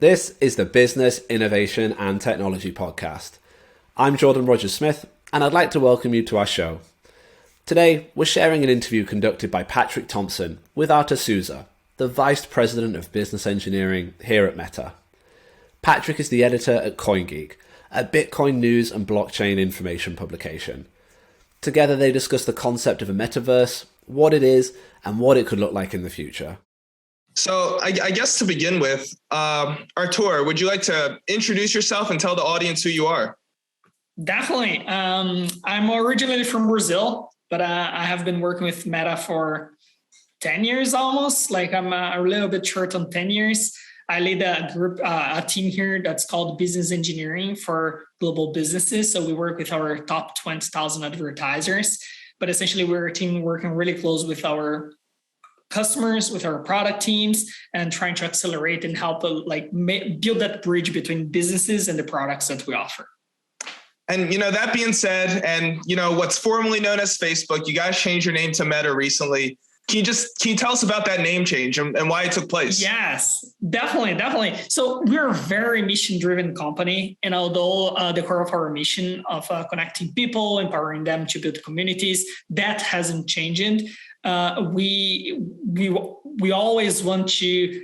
This is the Business, Innovation and Technology Podcast. I'm Jordan Rogers-Smith, and I'd like to welcome you to our show. Today, we're sharing an interview conducted by Patrick Thompson with Arta Souza, the Vice President of Business Engineering here at Meta. Patrick is the editor at CoinGeek, a Bitcoin news and blockchain information publication. Together, they discuss the concept of a metaverse, what it is, and what it could look like in the future. So I guess to begin with, Artur, would you like to introduce yourself and tell the audience who you are? Definitely. I'm originally from Brazil, but I have been working with Meta for 10 years almost. Like I'm a little bit short on 10 years. I lead a team here that's called Business Engineering for global businesses. So we work with our top 20,000 advertisers, but essentially we're a team working really close with our customers, with our product teams, and trying to accelerate and help build that bridge between businesses and the products that we offer. And, that being said, and, what's formerly known as Facebook, you guys changed your name to Meta recently. Can you tell us about that name change and why it took place? Yes, definitely. So we're a very mission-driven company. And although the core of our mission of connecting people, empowering them to build communities, that hasn't changed. We always want to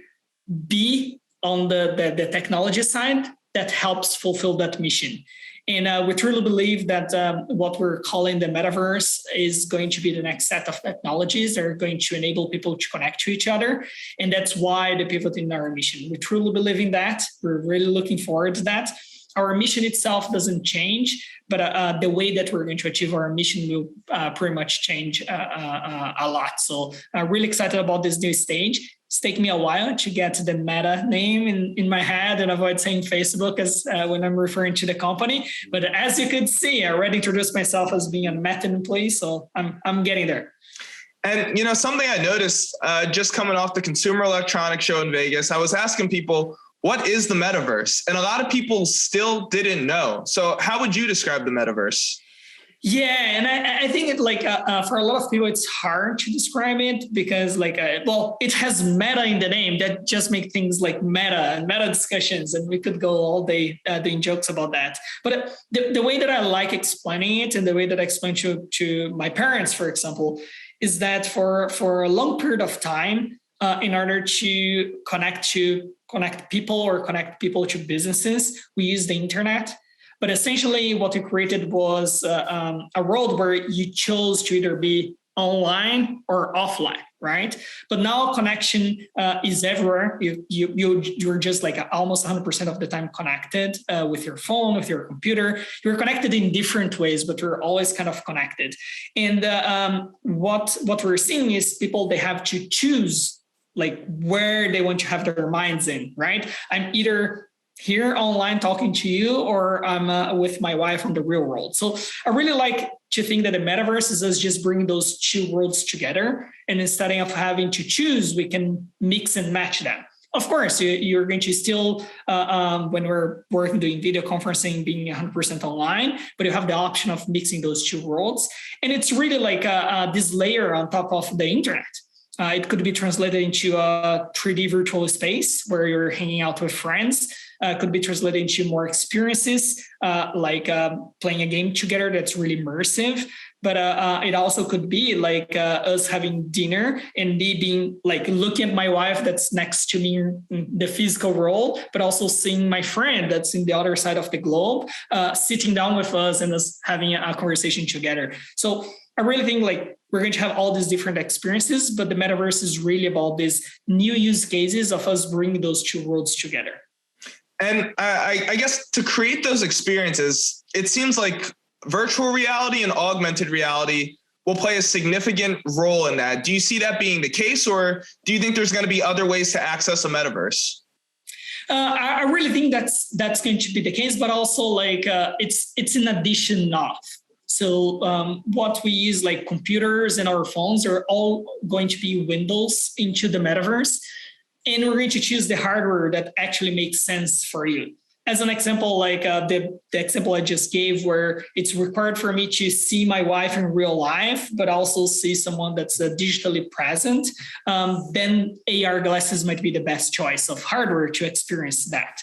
be on the technology side that helps fulfill that mission. And we truly believe that what we're calling the metaverse is going to be the next set of technologies that are going to enable people to connect to each other. And that's why the pivot in our mission. We truly believe in that. We're really looking forward to that. Our mission itself doesn't change, but the way that we're going to achieve our mission will pretty much change a lot. So I'm really excited about this new stage. It's taken me a while to get to the Meta name in my head and avoid saying Facebook as when I'm referring to the company. But as you could see, I already introduced myself as being a Meta employee, so I'm getting there. And, something I noticed just coming off the Consumer Electronics Show in Vegas, I was asking people, what is the metaverse? And a lot of people still didn't know. So how would you describe the metaverse? Yeah, and I think for a lot of people, it's hard to describe it because it has meta in the name that just make things like meta and meta discussions. And we could go all day doing jokes about that. But the way that I like explaining it and the way that I explain to my parents, for example, is that for a long period of time, in order to connect people or connect people to businesses, we use the internet. But essentially what we created was a world where you chose to either be online or offline, right? But now connection is everywhere. You're just almost 100% of the time connected with your phone, with your computer. You're connected in different ways, but you're always kind of connected. And what we're seeing is people, they have to choose where they want to have their minds in, right? I'm either here online talking to you or I'm with my wife on the real world. So I really like to think that the metaverse is us just bringing those two worlds together. And instead of having to choose, we can mix and match them. Of course, you're going to still, when we're working doing video conferencing, being 100% online, but you have the option of mixing those two worlds. And it's really like this layer on top of the internet. It could be translated into a 3D virtual space where you're hanging out with friends. Could be translated into more experiences, playing a game together that's really immersive. But it also could be us having dinner and me being looking at my wife that's next to me in the physical world, but also seeing my friend that's in the other side of the globe, sitting down with us and us having a conversation together. So I really think we're going to have all these different experiences, but the metaverse is really about these new use cases of us bringing those two worlds together. And I guess to create those experiences, it seems like virtual reality and augmented reality will play a significant role in that. Do you see that being the case, or do you think there's going to be other ways to access a metaverse? I really think that's going to be the case, but also it's in addition of. So what we use computers and our phones are all going to be windows into the metaverse. And we're going to choose the hardware that actually makes sense for you. as an example, like the example I just gave, where it's required for me to see my wife in real life, but also see someone that's digitally present, then AR glasses might be the best choice of hardware to experience that.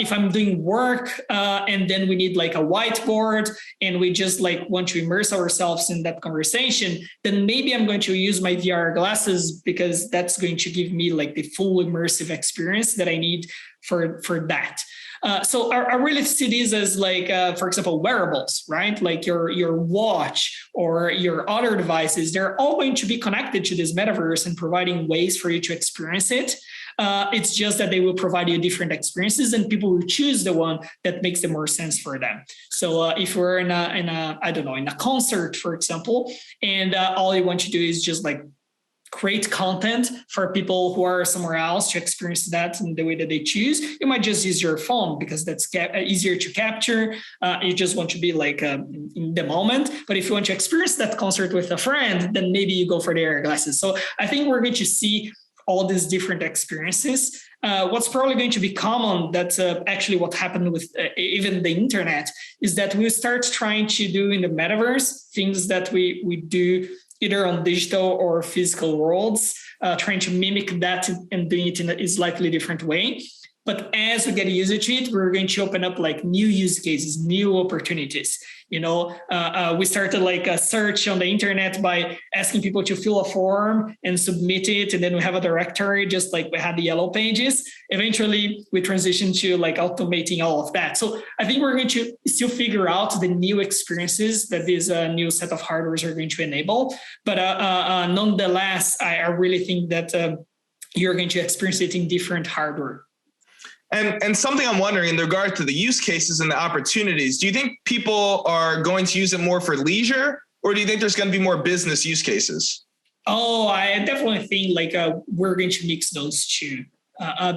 If I'm doing work and then we need like a whiteboard and we just like want to immerse ourselves in that conversation, then maybe I'm going to use my VR glasses, because that's going to give me like the full immersive experience that I need for that. So I really see these as like, for example, wearables, right? Like your watch or your other devices, they're all going to be connected to this metaverse and providing ways for you to experience it. It's just that they will provide you different experiences, and people will choose the one that makes the more sense for them. So if we're in a concert, for example, and all you want to do is just like create content for people who are somewhere else to experience that in the way that they choose, you might just use your phone because that's easier to capture. You just want to be like in the moment. But if you want to experience that concert with a friend, then maybe you go for the AR glasses. So I think we're going to see all these different experiences. What's probably going to be common, that's actually what happened with even the internet, is that we start trying to do in the metaverse things that we do either on digital or physical worlds, trying to mimic that and doing it in a slightly different way. But as we get used to it, we're going to open up like new use cases, new opportunities. You know, we started like a search on the internet by asking people to fill a form and submit it. And then we have a directory, just like we had the yellow pages. Eventually, we transitioned to like automating all of that. So I think we're going to still figure out the new experiences that this new set of hardwares are going to enable. But nonetheless, I really think that you're going to experience it in different hardware. And something I'm wondering in regard to the use cases and the opportunities, do you think people are going to use it more for leisure, or do you think there's going to be more business use cases? Oh, I definitely think like we're going to mix those two.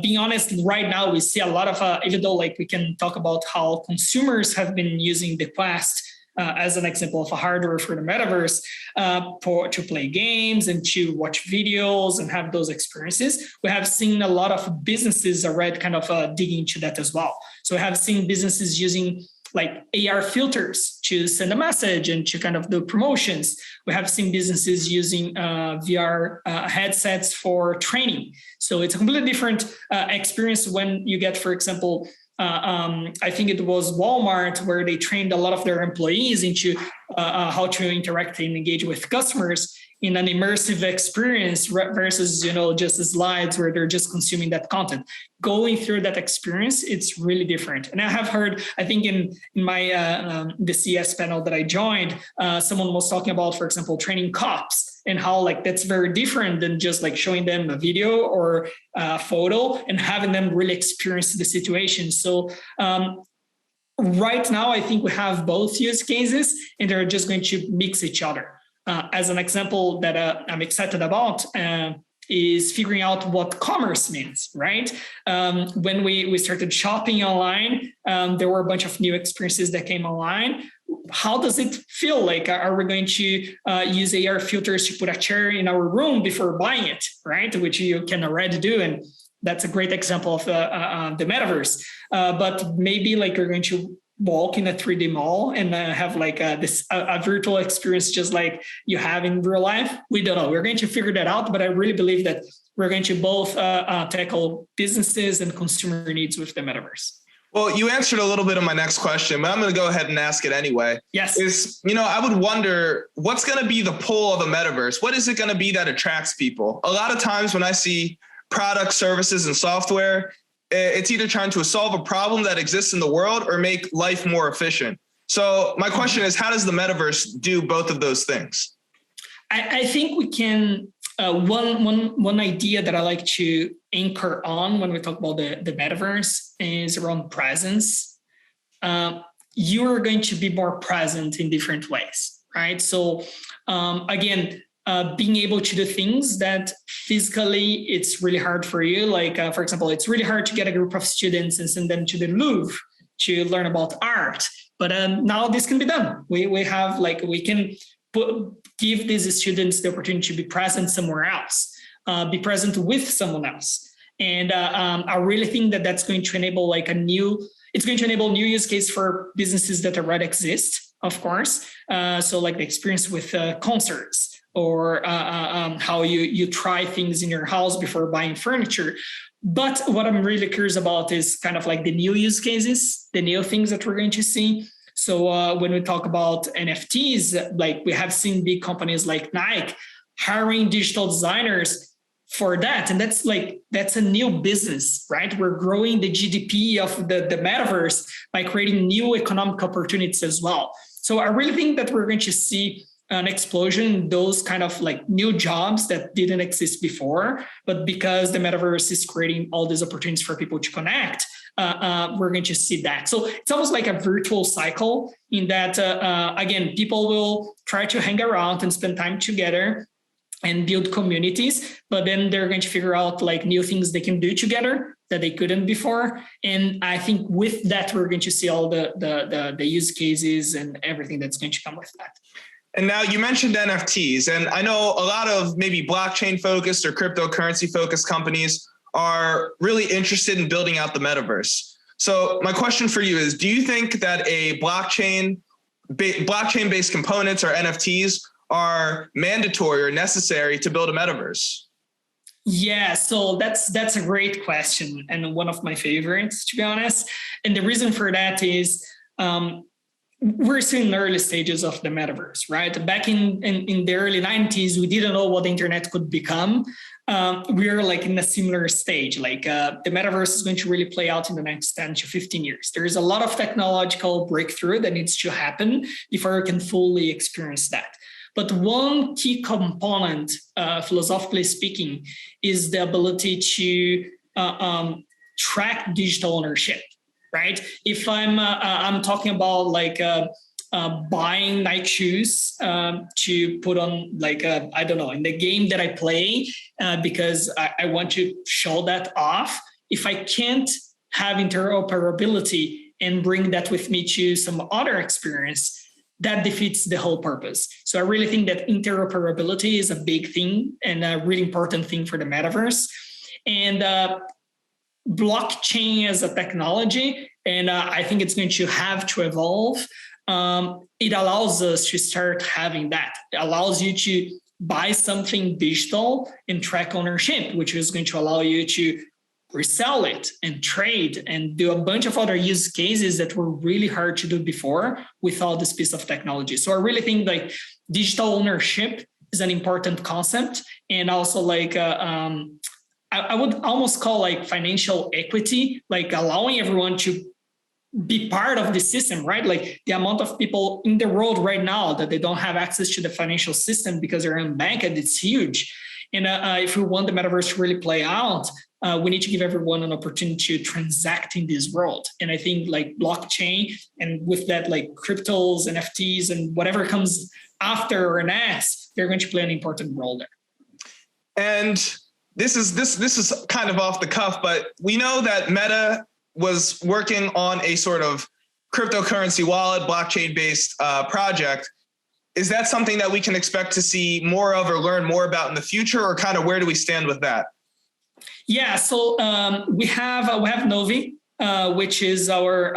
Being honest, right now we see a lot of, even though like we can talk about how consumers have been using the Quest as an example of a hardware for the metaverse to play games and to watch videos and have those experiences. We have seen a lot of businesses already kind of dig into that as well. So we have seen businesses using like AR filters to send a message and to kind of do promotions. We have seen businesses using VR headsets for training. So it's a completely different experience when you get, for example, I think it was Walmart, where they trained a lot of their employees into how to interact and engage with customers in an immersive experience versus, you know, just the slides where they're just consuming that content. Going through that experience, it's really different. And I have heard, I think in my the CS panel that I joined, someone was talking about, for example, training cops, and how like that's very different than just like showing them a video or a photo and having them really experience the situation. So right now, I think we have both use cases, and they're just going to mix each other. As an example that I'm excited about is figuring out what commerce means, right? When we started shopping online, there were a bunch of new experiences that came online. How does it feel like? Are we going to use AR filters to put a chair in our room before buying it, right? Which you can already do. And that's a great example of the metaverse. But maybe like you're going to walk in a 3D mall and have like this virtual experience just like you have in real life. We don't know. We're going to figure that out. But I really believe that we're going to both tackle businesses and consumer needs with the metaverse. Well, you answered a little bit of my next question, but I'm going to go ahead and ask it anyway. Yes. I would wonder what's going to be the pull of a metaverse? What is it going to be that attracts people? A lot of times when I see products, services, and software, it's either trying to solve a problem that exists in the world or make life more efficient. So my question is, how does the metaverse do both of those things? I think we can, one idea that I like to anchor on when we talk about the metaverse is around presence. You're going to be more present in different ways, right? So again, being able to do things that physically it's really hard for you. Like, for example, it's really hard to get a group of students and send them to the Louvre to learn about art. But now this can be done. We have like, we can give these students the opportunity to be present somewhere else, be present with someone else. And I really think that that's going to enable like a new, It's going to enable new use case for businesses that already exist, of course. So like the experience with concerts, or how you try things in your house before buying furniture. But what I'm really curious about is kind of like the new use cases, the new things that we're going to see. So when we talk about NFTs, like we have seen big companies like Nike hiring digital designers for that. And that's a new business, right? We're growing the GDP of the metaverse by creating new economic opportunities as well. So I really think that we're going to see an explosion in those kind of like new jobs that didn't exist before, but because the metaverse is creating all these opportunities for people to connect, we're going to see that. So it's almost like a virtual cycle in that, again, people will try to hang around and spend time together and build communities, but then they're going to figure out like new things they can do together that they couldn't before. And I think with that, we're going to see all the use cases and everything that's going to come with that. And now you mentioned NFTs, and I know a lot of maybe blockchain focused or cryptocurrency focused companies are really interested in building out the metaverse. So my question for you is, do you think that a blockchain-based components or NFTs are mandatory or necessary to build a metaverse? Yeah, so that's a great question and one of my favorites, to be honest. And the reason for that is we're still in the early stages of the metaverse, right? Back in the early 90s, we didn't know what the internet could become. We're like in a similar stage. Like the metaverse is going to really play out in the next 10 to 15 years. There is a lot of technological breakthrough that needs to happen before we can fully experience that. But one key component, philosophically speaking, is the ability to track digital ownership, right? If I'm talking about like buying Nike shoes to put on like, I don't know, in the game that I play, because I want to show that off. If I can't have interoperability and bring that with me to some other experience, that defeats the whole purpose. So I really think that interoperability is a big thing and a really important thing for the metaverse. And blockchain as a technology, and I think it's going to have to evolve. It allows us to start having that. It allows you to buy something digital and track ownership, which is going to allow you to resell it and trade and do a bunch of other use cases that were really hard to do before without this piece of technology. So I really think like digital ownership is an important concept, and also like I would almost call like financial equity, like allowing everyone to be part of the system, right? Like the amount of people in the world right now that they don't have access to the financial system because they're unbanked, it's huge. And if we want the metaverse to really play out, we need to give everyone an opportunity to transact in this world. And I think like blockchain, and with that, like cryptos, NFTs, and whatever comes after or next, they're going to play an important role there. And this is kind of off the cuff, but we know that Meta was working on a sort of cryptocurrency wallet, blockchain-based project. Is that something that we can expect to see more of or learn more about in the future, or kind of where do we stand with that? Yeah, so we have Novi, which is our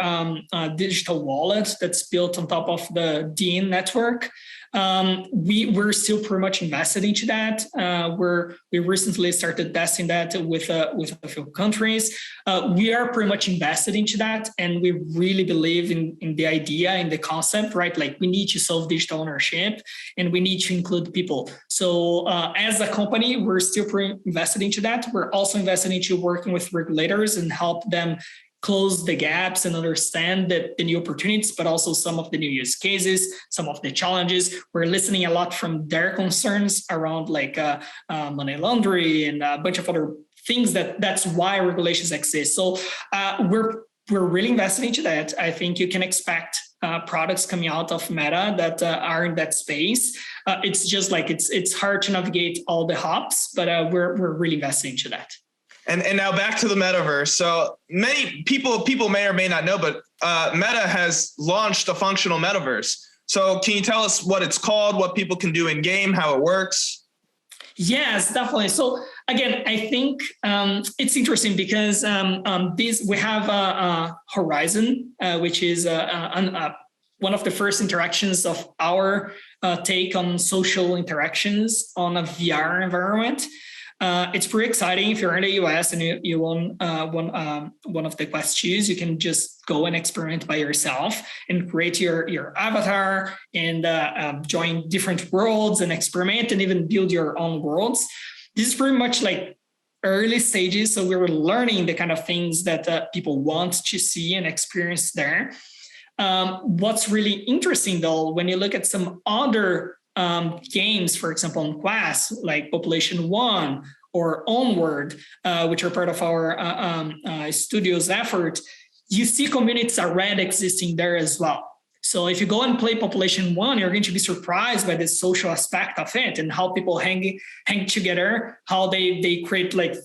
digital wallet that's built on top of the DIN network. We're still pretty much invested into that. We recently started testing that with a few countries. We are pretty much invested into that, and we really believe in the idea, in the concept, right? Like we need to solve digital ownership, and we need to include people. So as a company, we're still pretty invested into that. We're also invested into working with regulators and help them close the gaps and understand the new opportunities, but also some of the new use cases, some of the challenges. We're listening a lot from their concerns around like money laundering and a bunch of other things that's why regulations exist. So we're really invested into that. I think you can expect products coming out of Meta that are in that space. It's just like it's hard to navigate all the hops, but we're really invested into that. And now back to the metaverse. So many people may or may not know, but Meta has launched a functional metaverse. So can you tell us what it's called, what people can do in game, how it works? Yes, definitely. So again, I think it's interesting because we have Horizon, which is one of the first interactions of our take on social interactions on a VR environment. It's pretty exciting. If you're in the US and you own one of the Quest 2s, you can just go and experiment by yourself and create your avatar and join different worlds and experiment and even build your own worlds. This is pretty much like early stages. So we were learning the kind of things that people want to see and experience there. What's really interesting though, when you look at some other games, for example, on Quest, like Population 1 or Onward, which are part of our studio's effort, you see communities already existing there as well. So if you go and play Population 1, you're going to be surprised by the social aspect of it and how people hang together, how they create like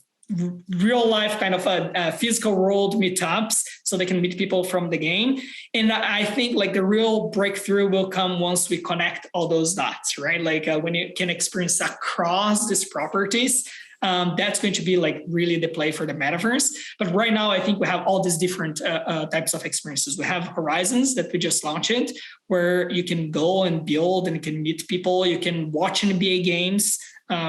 real life kind of a physical world meetups so they can meet people from the game. And I think like the real breakthrough will come once we connect all those dots, right? Like when you can experience across these properties, that's going to be like really the play for the metaverse. But right now, I think we have all these different types of experiences. We have Horizons that we just launched, where you can go and build and you can meet people. You can watch NBA games,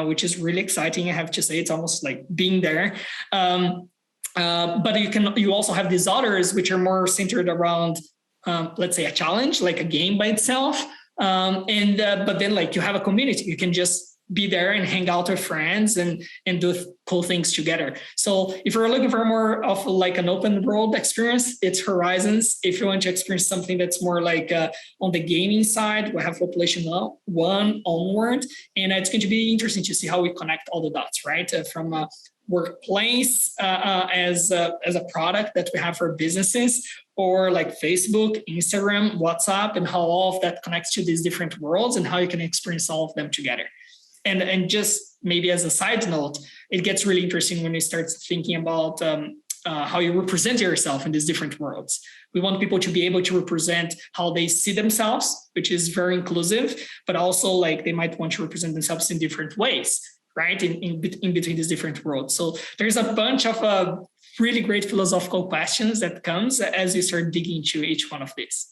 which is really exciting. I have to say, it's almost like being there. But you also have these others, which are more centered around, let's say, a challenge, like a game by itself. But then like you have a community. You can just be there and hang out with friends and do cool things together. So if you're looking for more of like an open world experience, it's Horizons. If you want to experience something that's more like on the gaming side, we have Population 1 Onward. And it's going to be interesting to see how we connect all the dots, right? From a workplace as a product that we have for businesses, or like Facebook, Instagram, WhatsApp, and how all of that connects to these different worlds and how you can experience all of them together. And just maybe as a side note, it gets really interesting when you start thinking about how you represent yourself in these different worlds. We want people to be able to represent how they see themselves, which is very inclusive, but also like they might want to represent themselves in different ways, right? In between these different worlds. So there's a bunch of really great philosophical questions that comes as you start digging into each one of these.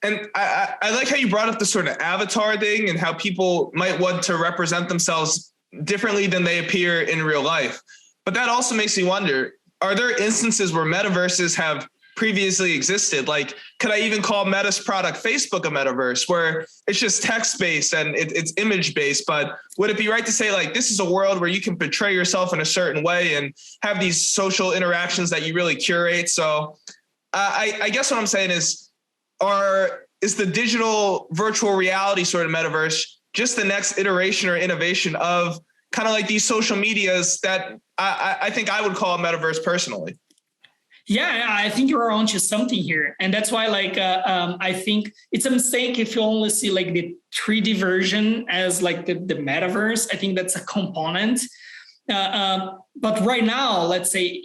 And I like how you brought up the sort of avatar thing and how people might want to represent themselves differently than they appear in real life. But that also makes me wonder, are there instances where metaverses have previously existed? Like, could I even call Meta's product Facebook a metaverse, where it's just text-based and it's image-based? But would it be right to say, like, this is a world where you can portray yourself in a certain way and have these social interactions that you really curate? So I guess what I'm saying is the digital virtual reality sort of metaverse just the next iteration or innovation of kind of like these social medias that I think I would call a metaverse personally? Yeah, I think you're onto something here. And that's why like, I think it's a mistake if you only see like the 3D version as like the metaverse. I think that's a component. But right now, let's say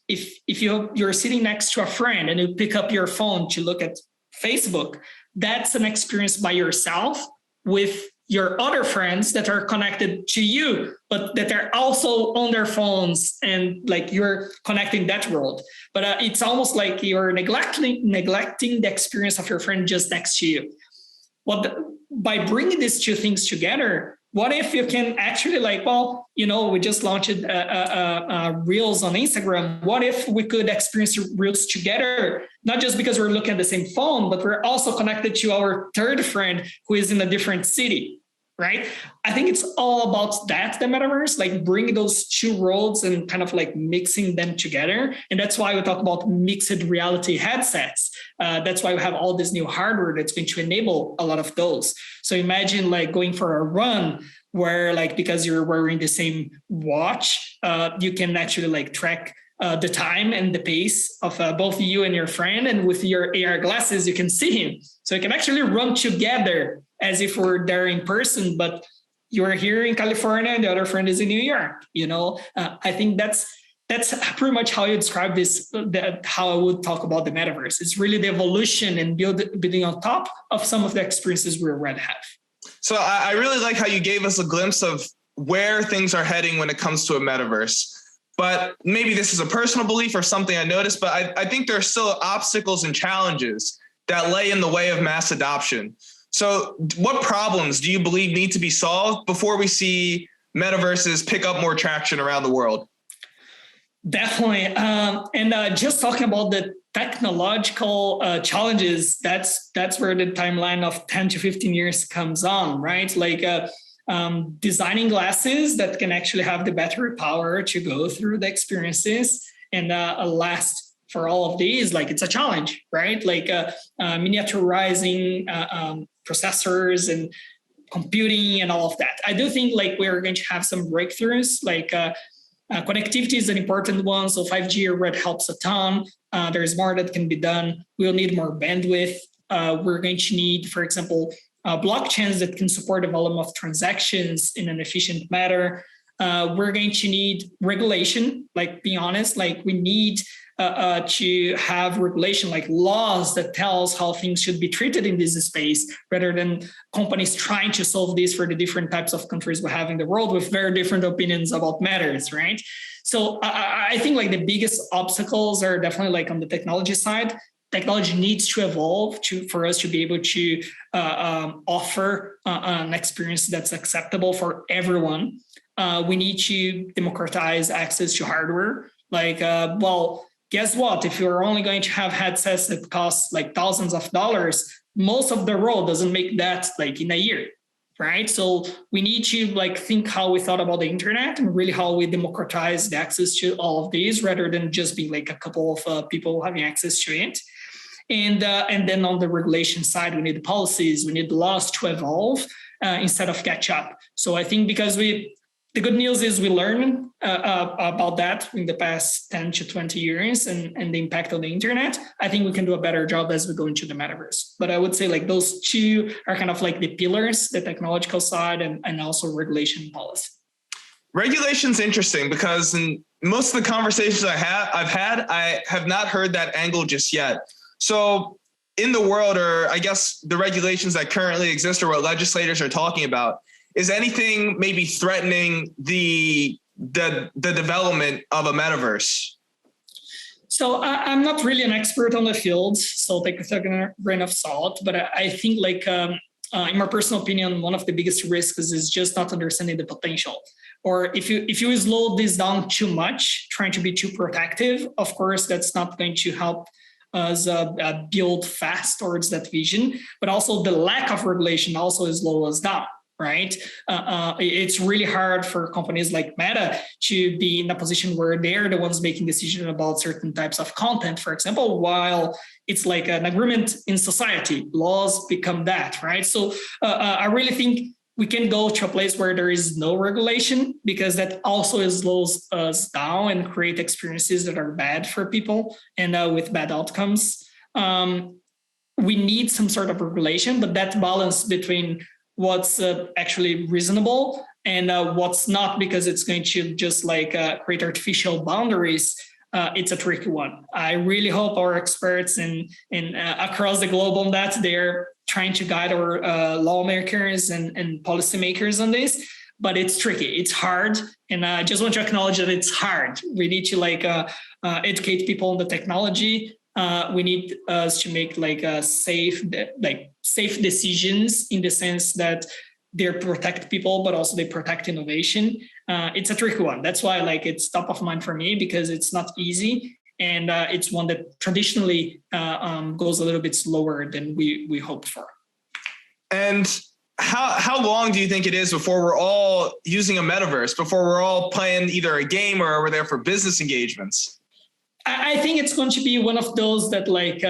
if you're sitting next to a friend and you pick up your phone to look at Facebook, that's an experience by yourself with your other friends that are connected to you, but that are also on their phones, and like you're connecting that world. But it's almost like you're neglecting the experience of your friend just next to you. By bringing these two things together, what if you can actually like, well, we just launched Reels on Instagram. What if we could experience Reels together? Not just because we're looking at the same phone, but we're also connected to our third friend who is in a different city, right? I think it's all about that, the metaverse, like bringing those two worlds and kind of like mixing them together. And that's why we talk about mixed reality headsets. That's why we have all this new hardware that's going to enable a lot of those. So imagine like going for a run where like, because you're wearing the same watch, you can actually like track the time and the pace of both you and your friend. And with your AR glasses, you can see him. So you can actually run together as if we're there in person, but you're here in California and the other friend is in New York. I think that's pretty much how you describe this, how I would talk about the metaverse. It's really the evolution and building on top of some of the experiences we already have. So I really like how you gave us a glimpse of where things are heading when it comes to a metaverse. But maybe this is a personal belief or something I noticed, but I think there are still obstacles and challenges that lay in the way of mass adoption. So what problems do you believe need to be solved before we see metaverses pick up more traction around the world? Definitely. And just talking about the technological challenges, that's where the timeline of 10 to 15 years comes on, right? Like designing glasses that can actually have the battery power to go through the experiences and last for all of these. Like it's a challenge, right? Like miniaturizing processors and computing and all of that. I do think like we're going to have some breakthroughs, like connectivity is an important one. So 5G already helps a ton. There's more that can be done. We'll need more bandwidth. We're going to need, for example, blockchains that can support the volume of transactions in an efficient manner. We're going to need regulation, like be honest, like we need to have regulation, like laws that tells how things should be treated in this space, rather than companies trying to solve this for the different types of countries we have in the world with very different opinions about matters, right? So I think like the biggest obstacles are definitely like on the technology side. Technology needs to evolve for us to be able to offer an experience that's acceptable for everyone. We need to democratize access to hardware. Like, well, guess what? If you're only going to have headsets that cost like thousands of dollars, most of the world doesn't make that like in a year, right? So we need to like think how we thought about the internet and really how we democratize the access to all of these, rather than just being like a couple of people having access to it. And then on the regulation side, we need policies, we need laws to evolve instead of catch up. So I think because the good news is we learned about that in the past 10 to 20 years and the impact on the internet. I think we can do a better job as we go into the metaverse. But I would say like those two are kind of like the pillars, the technological side and also regulation policy. Regulation's interesting because in most of the conversations I've had, I have not heard that angle just yet. So in the world, or I guess the regulations that currently exist or what legislators are talking about, is anything maybe threatening the development of a metaverse? So I'm not really an expert on the field, so take with a grain of salt. But I think like in my personal opinion, one of the biggest risks is just not understanding the potential. Or if you slow this down too much, trying to be too protective, of course, that's not going to help us build fast towards that vision. But also the lack of regulation also slows us down. Right? It's really hard for companies like Meta to be in a position where they're the ones making decisions about certain types of content, for example, while it's like an agreement in society. Laws become that, right? So I really think we can go to a place where there is no regulation, because that also slows us down and create experiences that are bad for people and with bad outcomes. We need some sort of regulation, but that balance between what's actually reasonable and what's not, because it's going to just like create artificial boundaries. It's a tricky one. I really hope our experts in across the globe on that, they're trying to guide our lawmakers and policymakers on this, but it's tricky. It's hard. And I just want to acknowledge that it's hard. We need to like educate people on the technology. We need us to make like safe decisions in the sense that they protect people, but also they protect innovation. It's a tricky one. That's why like it's top of mind for me, because it's not easy. And it's one that traditionally goes a little bit slower than we hoped for. And how long do you think it is before we're all using a metaverse, before we're all playing either a game or we're there for business engagements? I think it's going to be one of those that like,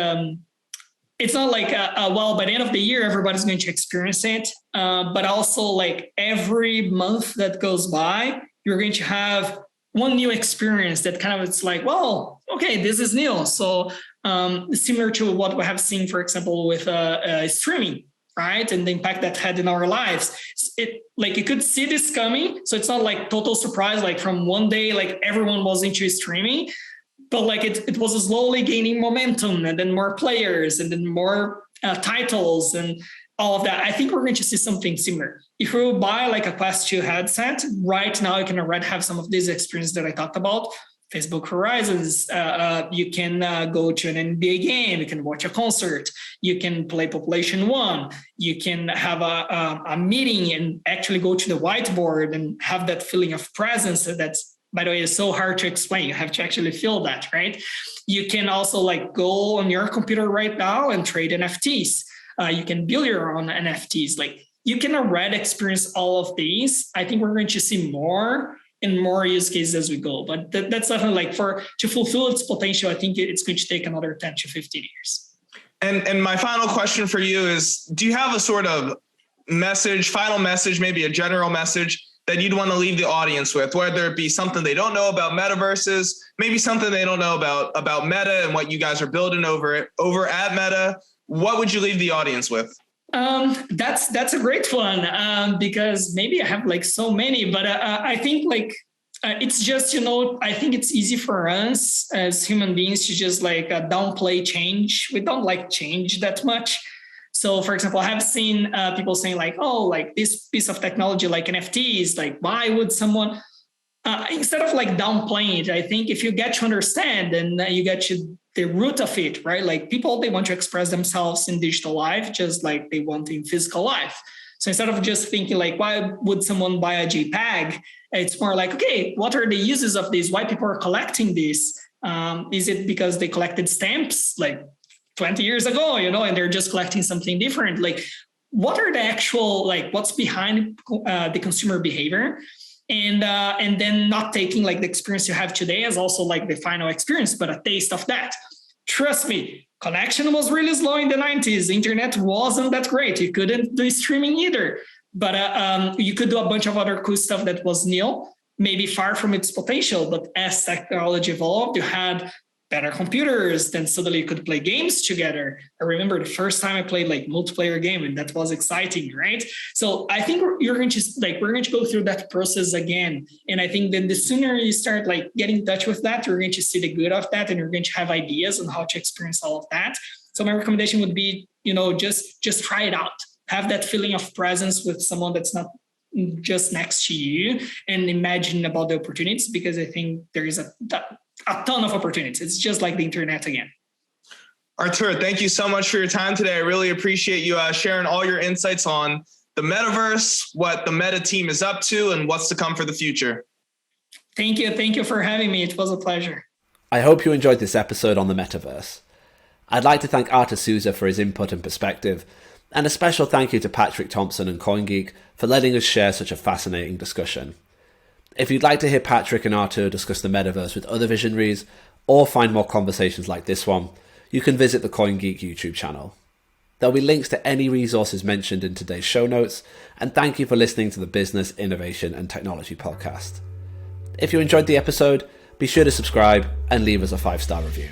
it's not like, well, by the end of the year, everybody's going to experience it. But also like every month that goes by, you're going to have one new experience that kind of, it's like, well, okay, this is new. So similar to what we have seen, for example, with streaming, right? And the impact that had in our lives. It like you could see this coming. So it's not like total surprise, like from one day, like everyone was into streaming. But like it was slowly gaining momentum, and then more players, and then more titles, and all of that. I think we're going to see something similar. if you buy like a Quest 2 headset, right now you can already have some of these experiences that I talked about. Facebook Horizons, you can go to an NBA game, you can watch a concert, you can play Population One, you can have a meeting and actually go to the whiteboard and have that feeling of presence. That's, by the way, is so hard to explain. You have to actually feel that, right? You can also like go on your computer right now and trade NFTs. You can build your own NFTs. Like you can already experience all of these. I think we're going to see more and more use cases as we go. But that's definitely like to fulfill its potential, I think it's going to take another 10 to 15 years. And my final question for you is, do you have a sort of final message, maybe a general message that you'd want to leave the audience with, whether it be something they don't know about metaverses, maybe something they don't know about Meta and what you guys are building over at Meta? What would you leave the audience with? That's a great one, because maybe I have like so many, but I think like it's just, I think it's easy for us as human beings to just like downplay change. We don't like change that much. So for example, I have seen people saying like, oh, like this piece of technology, like NFTs, like why would someone, instead of like downplaying it, I think if you get to understand and you get to the root of it, right? Like people, they want to express themselves in digital life, just like they want in physical life. So instead of just thinking like, why would someone buy a JPEG? It's more like, okay, what are the uses of this? Why people are collecting this? Is it because they collected stamps like 20 years ago, and they're just collecting something different? Like, what are the actual, like, what's behind the consumer behavior? And then not taking like the experience you have today as also like the final experience, but a taste of that. Trust me, connection was really slow in the 90s. Internet wasn't that great. You couldn't do streaming either, but you could do a bunch of other cool stuff that was new, maybe far from its potential. But as technology evolved, you had better computers, then suddenly you could play games together. I remember the first time I played like multiplayer game, and that was exciting, right? So I think we're going to go through that process again. And I think then the sooner you start like getting in touch with that, you're going to see the good of that, and you're going to have ideas on how to experience all of that. So my recommendation would be, just try it out. Have that feeling of presence with someone that's not just next to you, and imagine about the opportunities, because I think there is a ton of opportunities. It's just like the internet again. Artur, thank you so much for your time today. I really appreciate you sharing all your insights on the metaverse, what the Meta team is up to, and what's to come for the future. Thank you. Thank you for having me. It was a pleasure. I hope you enjoyed this episode on the metaverse. I'd like to thank Artur Souza for his input and perspective, and a special thank you to Patrick Thompson and CoinGeek for letting us share such a fascinating discussion. If you'd like to hear Patrick and Artur discuss the metaverse with other visionaries, or find more conversations like this one, you can visit the CoinGeek YouTube channel. There'll be links to any resources mentioned in today's show notes, and thank you for listening to the Business, Innovation and Technology podcast. If you enjoyed the episode, be sure to subscribe and leave us a 5-star review.